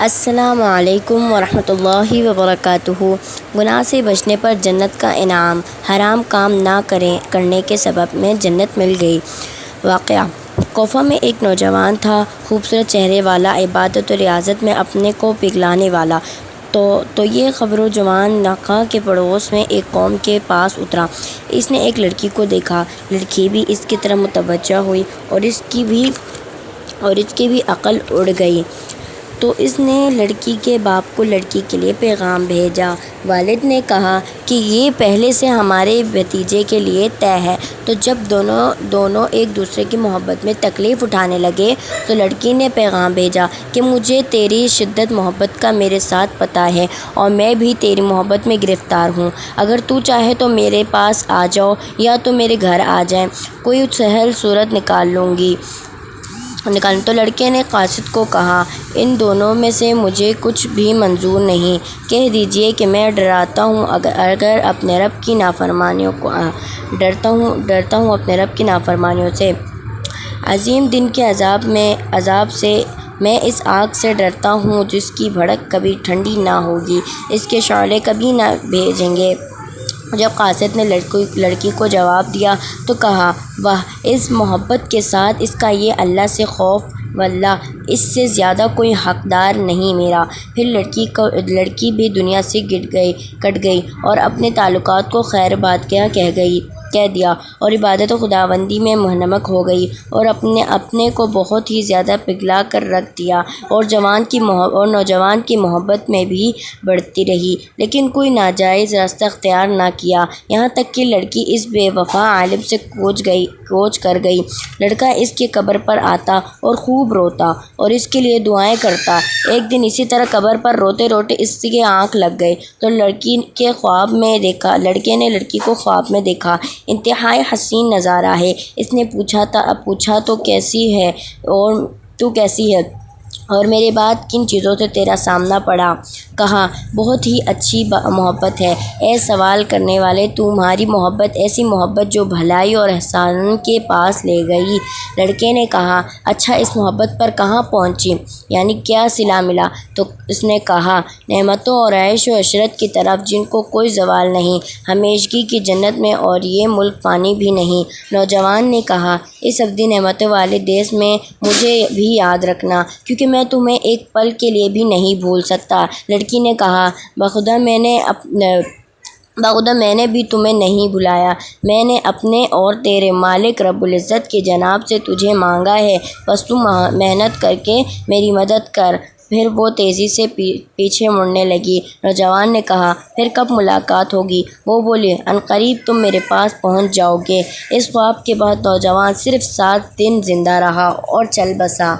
السلام علیکم ورحمۃ اللہ وبرکاتہ۔ گناہ سے بچنے پر جنت کا انعام، حرام کام نہ کرنے کے سبب میں جنت مل گئی۔ واقعہ: کوفہ میں ایک نوجوان تھا، خوبصورت چہرے والا، عبادت و ریاضت میں اپنے کو پگلانے والا۔ تو یہ خبر و جوان نقہ کے پڑوس میں ایک قوم کے پاس اترا۔ اس نے ایک لڑکی کو دیکھا، لڑکی بھی اس کی طرف متوجہ ہوئی اور اس کی بھی عقل اڑ گئی۔ تو اس نے لڑکی کے باپ کو لڑکی کے لیے پیغام بھیجا۔ والد نے کہا کہ یہ پہلے سے ہمارے بھتیجے کے لیے طے ہے۔ تو جب دونوں ایک دوسرے کی محبت میں تکلیف اٹھانے لگے تو لڑکی نے پیغام بھیجا کہ مجھے تیری شدت محبت کا میرے ساتھ پتہ ہے اور میں بھی تیری محبت میں گرفتار ہوں۔ اگر تو چاہے تو میرے پاس آ جاؤ یا تو میرے گھر آ جائیں، کوئی سہل صورت نکال لوں۔ تو لڑکے نے قاصد کو کہا، ان دونوں میں سے مجھے کچھ بھی منظور نہیں، کہہ دیجئے کہ میں ڈرتا ہوں اپنے رب کی نافرمانیوں سے، عظیم دن کے عذاب سے۔ میں اس آگ سے ڈرتا ہوں جس کی بھڑک کبھی ٹھنڈی نہ ہوگی، اس کے شعلے کبھی نہ بھیجیں گے۔ جب قاصد نے لڑکی کو جواب دیا تو کہا، واہ، اس محبت کے ساتھ اس کا یہ اللہ سے خوف، واللہ اس سے زیادہ کوئی حقدار نہیں میرا۔ پھر لڑکی بھی دنیا سے کٹ گئی اور اپنے تعلقات کو خیر بات کہہ دیا اور عبادت و خداوندی میں منہمک ہو گئی اور اپنے کو بہت ہی زیادہ پگھلا کر رکھ دیا اور نوجوان کی محبت میں بھی بڑھتی رہی، لیکن کوئی ناجائز راستہ اختیار نہ کیا، یہاں تک کہ لڑکی اس بے وفا عالم سے کوچ کر گئی۔ لڑکا اس کی قبر پر آتا اور خوب روتا اور اس کے لیے دعائیں کرتا۔ ایک دن اسی طرح قبر پر روتے روتے اس کی آنکھ لگ گئی تو لڑکے نے لڑکی کو خواب میں دیکھا۔ انتہائی حسین نظارہ ہے۔ اس نے پوچھا تو کیسی ہے اور میرے بعد کن چیزوں سے تیرا سامنا پڑا؟ کہا، بہت ہی اچھی محبت ہے اے سوال کرنے والے، تمہاری محبت ایسی محبت جو بھلائی اور احسان کے پاس لے گئی۔ لڑکے نے کہا، اچھا، اس محبت پر کہاں پہنچی، یعنی کیا صلہ ملا؟ تو اس نے کہا، نعمتوں اور عیش و عشرت کی طرف جن کو کوئی زوال نہیں، ہمیشگی کی جنت میں، اور یہ ملک فانی بھی نہیں۔ نوجوان نے کہا، اس ابدی نعمتوں والے دیس میں مجھے بھی یاد رکھنا، کیونکہ میں تمہیں ایک پل کے لیے بھی نہیں بھول سکتا۔ لڑکی نے کہا، بخدا میں نے بھی تمہیں نہیں بھلایا، میں نے اپنے اور تیرے مالک رب العزت کی جناب سے تجھے مانگا ہے، بس تو محنت کر کے میری مدد کر۔ پھر وہ تیزی سے پیچھے مڑنے لگی۔ نوجوان نے کہا، پھر کب ملاقات ہوگی؟ وہ بولی، عنقریب تم میرے پاس پہنچ جاؤ گے۔ اس خواب کے بعد نوجوان صرف 7 دن زندہ رہا اور چل بسا۔